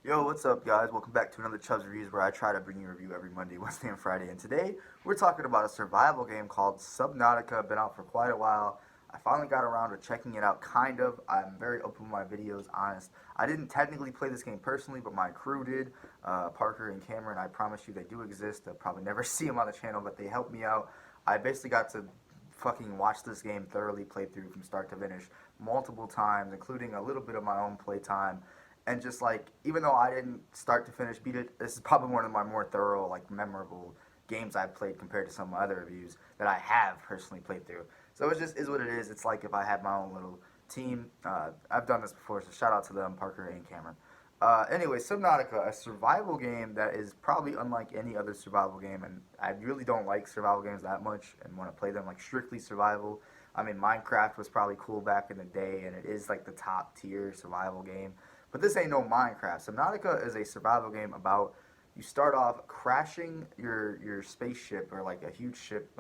Yo, what's up, guys? Welcome back to another Chubbs Reviews, where I try to bring you a review every Monday, Wednesday, and Friday. And today, we're talking about a survival game called Subnautica. Been out for quite a while. I finally got around to checking it out, kind of. I'm very open with my videos, honest. I didn't technically play this game personally, but my crew did. Parker and Cameron, I promise you, they do exist. I'll probably never see them on the channel, but they helped me out. I basically got to fucking watch this game thoroughly, play through from start to finish multiple times, including a little bit of my own playtime. And just like, even though I didn't start to finish beat it, this is probably one of my more thorough, like memorable games I've played compared to some of my other reviews that I have personally played through. So it just is what it is. It's like if I had my own little team. I've done this before, so shout out to them, Parker and Cameron. Anyway, Subnautica, a survival game that is probably unlike any other survival game, and I really don't like survival games that much and want to play them like strictly survival. I mean, Minecraft was probably cool back in the day, and it is like the top tier survival game. But this ain't no Minecraft. Subnautica is a survival game about you start off crashing your spaceship or like a huge ship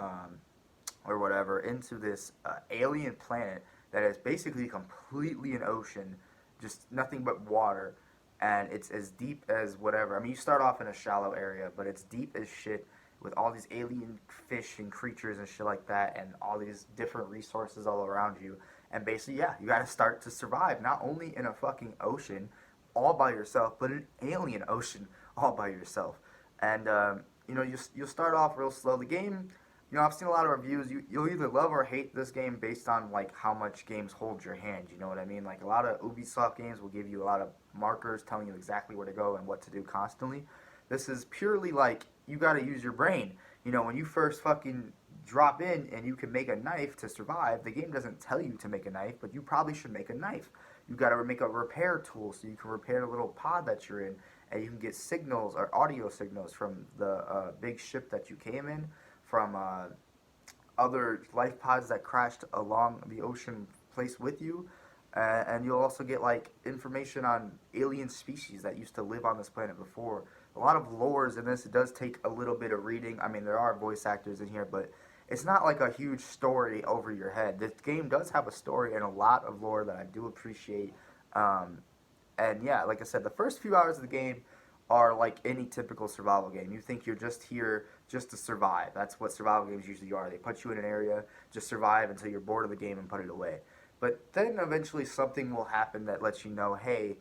or whatever into this alien planet that is basically completely an ocean, just nothing but water, and it's as deep as whatever. I mean, you start off in a shallow area, but it's deep as shit with all these alien fish and creatures and shit like that, and all these different resources all around you. And basically, yeah, you got to start to survive not only in a fucking ocean all by yourself, but an alien ocean all by yourself. And you'll start off real slow. The game, I've seen a lot of reviews. You'll either love or hate this game based on like how much games hold your hand. You know what I mean? Like a lot of Ubisoft games will give you a lot of markers telling you exactly where to go and what to do constantly. This is purely like you got to use your brain. When you first fucking drop in and you can make a knife to survive, the game doesn't tell you to make a knife, but you probably should make a knife. You got to make a repair tool so you can repair the little pod that you're in, and you can get signals or audio signals from the big ship that you came in, from other life pods that crashed along the ocean place with you. And you'll also get like information on alien species that used to live on this planet before. A lot of lores in this. It does take a little bit of reading. I mean, there are voice actors in here, but it's not like a huge story over your head. This game does have a story and a lot of lore that I do appreciate. Um, and yeah, like I said, the first few hours of the game are like any typical survival game. You think you're just here just to survive. That's what survival games usually are. They put you in an area, just survive until you're bored of the game and put it away. But then eventually something will happen that lets you know, hey,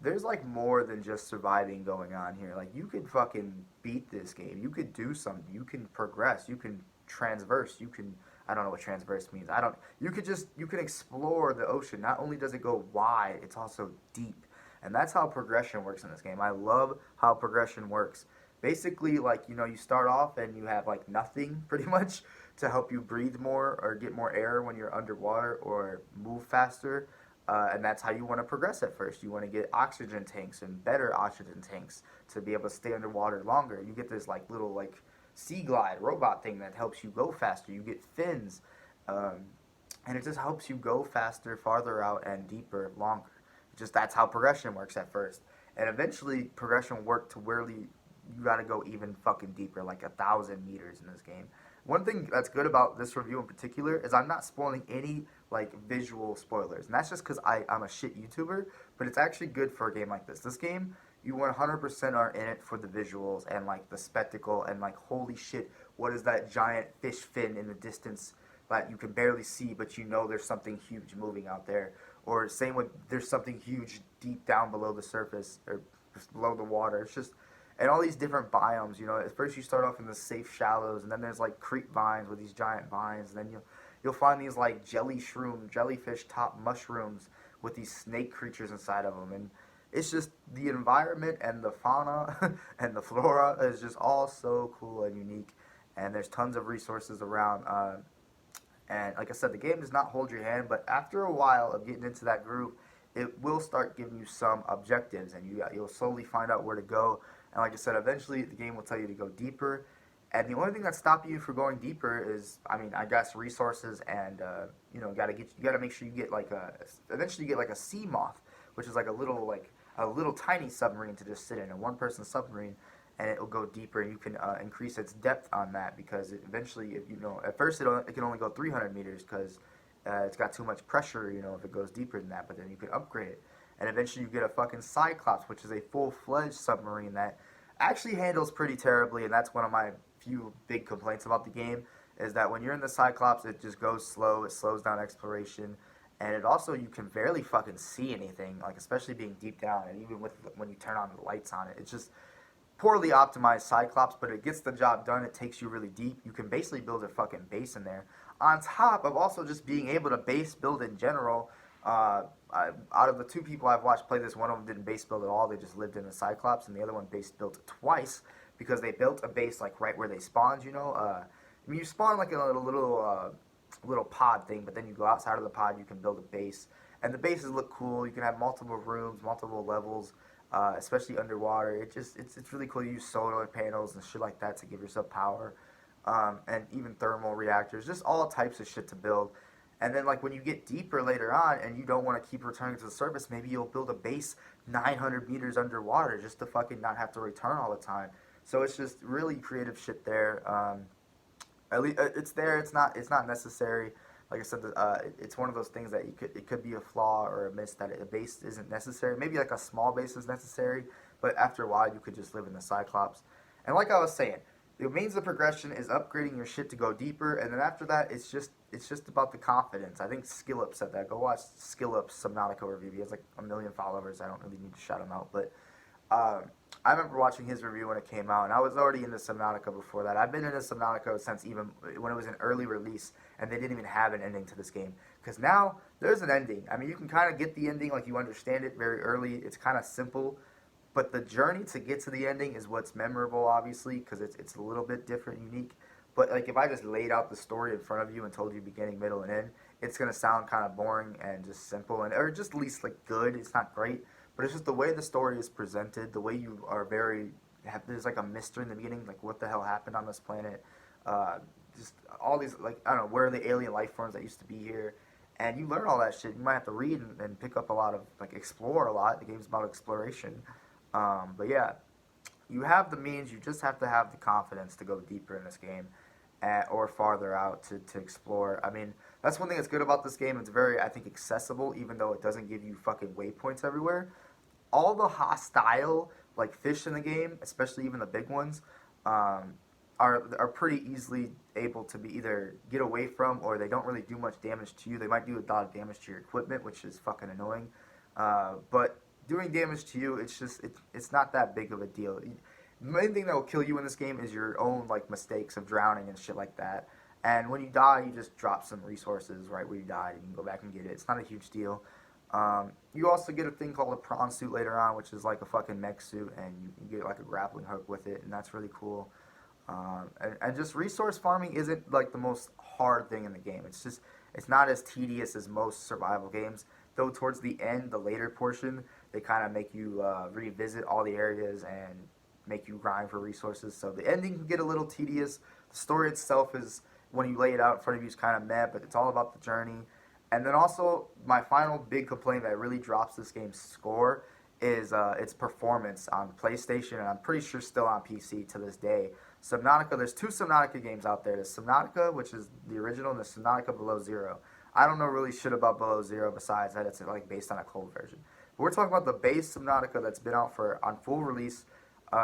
there's like more than just surviving going on here. Like you could fucking beat this game. You could do something. You can progress. You can transverse. You can, I don't know what transverse means. I don't you can explore the ocean. Not only does it go wide, it's also deep. And that's how progression works in this game. I love how progression works. Basically, like, you start off and you have like nothing pretty much to help you breathe more or get more air when you're underwater or move faster. And that's how you want to progress at first. You want to get oxygen tanks and better oxygen tanks to be able to stay underwater longer. You get this like little like sea glide robot thing that helps you go faster. You get fins, um, and it just helps you go faster, farther out, and deeper, longer. Just that's how progression works at first, and eventually progression worked to where you got to go even fucking deeper, like 1,000 meters in this game. One thing that's good about this review in particular is I'm not spoiling any like visual spoilers, and that's just because I'm a shit YouTuber. But it's actually good for a game like this. This game, you 100% are in it for the visuals and like the spectacle and like holy shit, what is that giant fish fin in the distance that you can barely see, but you know there's something huge moving out there. Or same with there's something huge deep down below the surface or just below the water. It's just and all these different biomes. At first you start off in the safe shallows, and then there's like creep vines with these giant vines, and then you'll find these like jellyfish top mushrooms with these snake creatures inside of them, and it's just the environment and the fauna and the flora is just all so cool and unique, and there's tons of resources around. And like I said, the game does not hold your hand, but after a while of getting into that groove, it will start giving you some objectives, and you'll slowly find out where to go. And like I said, eventually the game will tell you to go deeper. And the only thing that's stopping you from going deeper is, I mean, I guess resources and you gotta make sure you get like eventually you get like a sea moth, which is like a little tiny submarine to just sit in, a one-person submarine, and it will go deeper. And you can increase its depth on that because eventually, at first it can only go 300 meters because it's got too much pressure. If it goes deeper than that, but then you can upgrade it. and eventually you get a fucking Cyclops, which is a full-fledged submarine that actually handles pretty terribly, and that's one of my few big complaints about the game, is that when you're in the Cyclops, it just goes slow, it slows down exploration, and it also, you can barely fucking see anything, like especially being deep down, and even with when you turn on the lights on it, it's just poorly optimized Cyclops, but it gets the job done. It takes you really deep. You can basically build a fucking base in there. On top of also just being able to base build in general. Out of the two people I've watched play this, one of them didn't base build at all. They just lived in the Cyclops, and the other one base built twice because they built a base like right where they spawned. I mean, you spawn like in a little pod thing, but then you go outside of the pod, you can build a base, and the bases look cool. You can have multiple rooms, multiple levels, especially underwater. It's really cool. You use solar panels and shit like that to give yourself power, and even thermal reactors, just all types of shit to build. And then like when you get deeper later on and you don't want to keep returning to the surface, maybe you'll build a base 900 meters underwater just to fucking not have to return all the time. So it's just really creative shit there. At least it's there. It's not necessary. Like I said, it's one of those things that it could be a flaw or a miss that a base isn't necessary. Maybe like a small base is necessary, but after a while you could just live in the Cyclops. And like I was saying, the means of progression is upgrading your shit to go deeper, and then after that, it's just about the confidence. I think Skillup said that. Go watch Skillup's Subnautica review. He has like 1 million followers. I don't really need to shout him out, but I remember watching his review when it came out, and I was already into Subnautica before that. I've been into Subnautica since even when it was an early release, and they didn't even have an ending to this game. Because now, there's an ending. I mean, you can kind of get the ending, like you understand it very early. It's kind of simple, but the journey to get to the ending is what's memorable, obviously, because it's a little bit different, unique. But like if I just laid out the story in front of you and told you beginning, middle, and end, it's gonna sound kind of boring and just simple, and or just at least like good. It's not great, but it's just the way the story is presented, the way you are there's like a mystery in the beginning, like what the hell happened on this planet, just all these, like, I don't know, where are the alien life forms that used to be here, and you learn all that shit. You might have to read and pick up a lot of, like, explore a lot. The game's about exploration, but yeah, you have the means. You just have to have the confidence to go deeper in this game, or farther out to explore. I mean, that's one thing that's good about this game. It's very, I think, accessible, even though it doesn't give you fucking waypoints everywhere. All the hostile, like, fish in the game, especially even the big ones, are pretty easily able to be either get away from, or they don't really do much damage to you. They might do a lot of damage to your equipment, which is fucking annoying. But doing damage to you, it's not that big of a deal. The main thing that will kill you in this game is your own, like, mistakes of drowning and shit like that. And when you die, you just drop some resources right where you died, and you can go back and get it. It's not a huge deal. You also get a thing called a prawn suit later on, which is like a fucking mech suit, and you get like a grappling hook with it, and that's really cool. And just resource farming isn't like the most hard thing in the game. It's not as tedious as most survival games. Though towards the end, the later portion, they kind of make you revisit all the areas and make you grind for resources. So the ending can get a little tedious. The story itself is, when you lay it out in front of you, is kind of meh, but it's all about the journey. And then also, my final big complaint that really drops this game's score is its performance on PlayStation, and I'm pretty sure still on PC to this day. Subnautica, there's two Subnautica games out there. There's Subnautica, which is the original, and there's Subnautica Below Zero. I don't know really shit about Below Zero besides that it's like based on a cold version. But we're talking about the base Subnautica that's been out on full release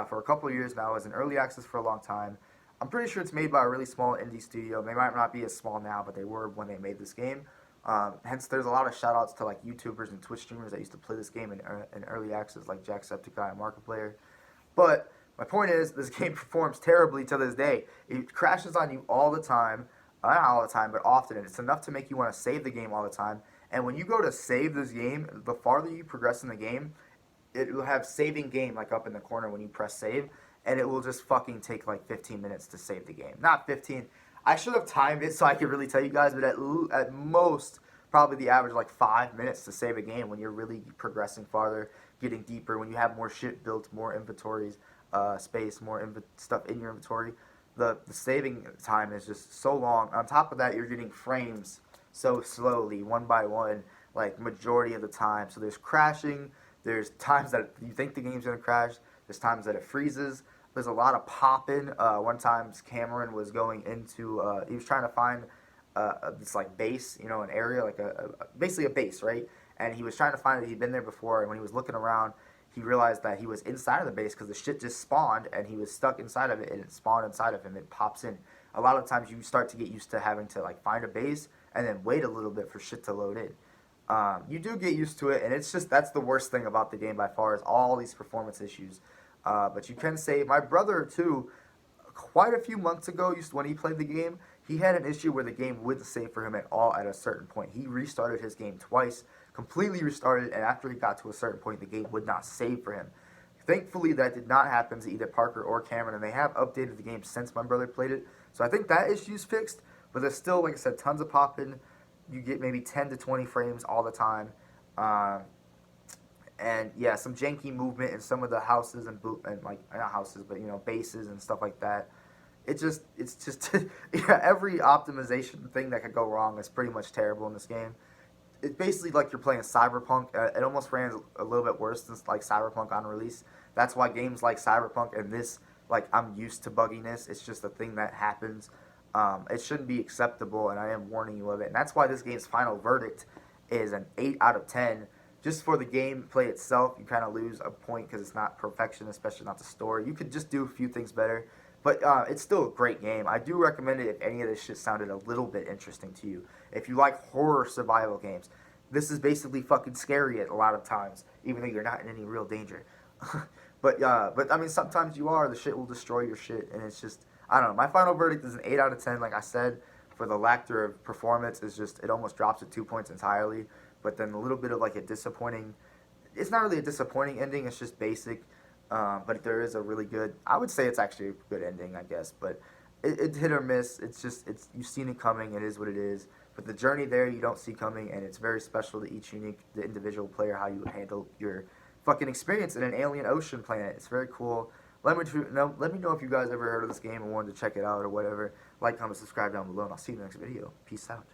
for a couple of years now. It was in early access for a long time. I'm pretty sure it's made by a really small indie studio. They might not be as small now, but they were when they made this game. Hence, there's a lot of shout-outs to like YouTubers and Twitch streamers that used to play this game in early access, like Jacksepticeye and Markiplier. But my point is, this game performs terribly to this day. It crashes on you all the time. Not all the time, but often. And it's enough to make you want to save the game all the time. And when you go to save this game, the farther you progress in the game, it will have saving game like up in the corner when you press save. And it will just fucking take like 15 minutes to save the game. Not 15. I should have timed it so I could really tell you guys, but at most, probably the average like 5 minutes to save a game when you're really progressing farther, getting deeper, when you have more shit built, more inventories, space, more stuff in your inventory. The saving time is just so long. On top of that, you're getting frames so slowly, one by one, like majority of the time. So there's crashing. There's times that you think the game's gonna crash. There's times that it freezes. There's a lot of popping. One time Cameron was going into, he was trying to find this like base, an area, like basically a base, right? and he was trying to find it. He'd been there before, and when he was looking around, he realized that he was inside of the base because the shit just spawned, and he was stuck inside of it, and it spawned inside of him. It pops in. A lot of times, you start to get used to having to like find a base and then wait a little bit for shit to load in. You do get used to it, and it's just that's the worst thing about the game by far is all these performance issues. But you can say my brother too. Quite a few months ago, when he played the game, he had an issue where the game wouldn't save for him at all at a certain point. He restarted his game twice, completely restarted, and after he got to a certain point, the game would not save for him. Thankfully, that did not happen to either Parker or Cameron, and they have updated the game since my brother played it. So I think that issue's fixed, but there's still, like I said, tons of popping. You get maybe 10 to 20 frames all the time. And yeah, some janky movement in some of the houses and like not houses, but bases and stuff like that. It's just yeah, every optimization thing that could go wrong is pretty much terrible in this game. It's basically like you're playing Cyberpunk. It almost ran a little bit worse than like Cyberpunk on release. That's why games like Cyberpunk and this, like I'm used to bugginess. It's just a thing that happens. It shouldn't be acceptable, and I am warning you of it. And that's why this game's final verdict is an 8 out of 10. Just for the gameplay itself, you kind of lose a point because it's not perfection, especially not the story. You could just do a few things better, but it's still a great game. I do recommend it if any of this shit sounded a little bit interesting to you. If you like horror survival games, this is basically fucking scary at a lot of times, even though you're not in any real danger. but I mean, sometimes you are. The shit will destroy your shit, and it's just, I don't know. My final verdict is an 8 out of 10, like I said. For the lack of performance, is just, it almost drops at 2 points entirely. But then a little bit of like a disappointing, it's not really a disappointing ending, it's just basic. But there is a really good, I would say it's actually a good ending, I guess. But it's hit or miss. It's just, you've seen it coming, it is what it is. But the journey there you don't see coming, and it's very special to each the individual player, how you handle your fucking experience in an alien ocean planet. It's very cool. Let me know if you guys ever heard of this game and wanted to check it out or whatever. Like, comment, subscribe down below, and I'll see you in the next video. Peace out.